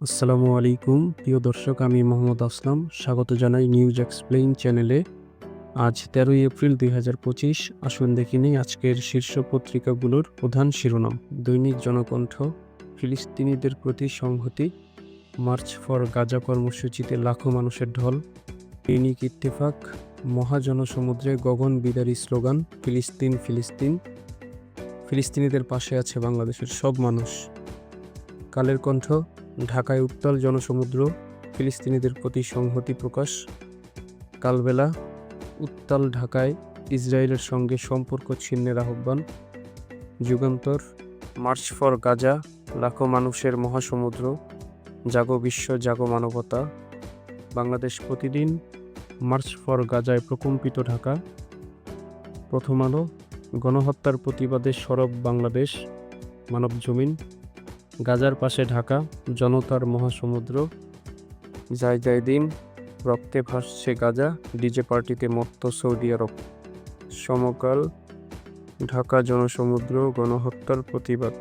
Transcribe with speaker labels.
Speaker 1: আসসালামু আলাইকুম প্রিয় দর্শক, আমি মোহাম্মদ আসলাম। স্বাগত জানাই নিউজ এক্সপ্লেইন চ্যানেলে। আজ 13ই এপ্রিল 2025। আসুন দেখে নিই আজকের শীর্ষ পত্রিকাগুলোর প্রধান শিরোনাম। দৈনিক জনকণ্ঠ, ফিলিস্তিনিদের প্রতি সংহতি, মার্চ ফর গাজা কর্মসূচিতে লাখো মানুষের ঢল। দৈনিক ইত্তেফাক, মহাজনসমুদ্রে গগন বিদারী স্লোগান, ফিলিস্তিন ফিলিস্তিন, ফিলিস্তিনিদের পাশে আছে বাংলাদেশের সব মানুষ। কালের কণ্ঠ, ঢাকায় উত্তাল জনসমুদ্র, ফিলিস্তিনিদের প্রতি সংহতি প্রকাশ। কালবেলা, উত্তাল ঢাকায় ইসরায়েলের সঙ্গে সম্পর্ক ছিন্নের আহ্বান। যুগান্তর, মার্চ ফর গাজা, লাখো মানুষের মহাসমুদ্র, জাগো বিশ্ব জাগো মানবতা। বাংলাদেশ প্রতিদিন, মার্চ ফর গাজায় প্রকম্পিত ঢাকা। প্রথম আলো, গণহত্যার প্রতিবাদে সরব বাংলাদেশ, মানব জমিন। গাজার পাশে ঢাকা, জনতার মহাসমুদ্র। যায় যায় দিন, রক্তে ভাসছে গাজা, ডিজে পার্টিতে মত্ত সৌদি আরব। সমকাল, ঢাকা জনসমুদ্র, গণহত্যার প্রতিবাদ।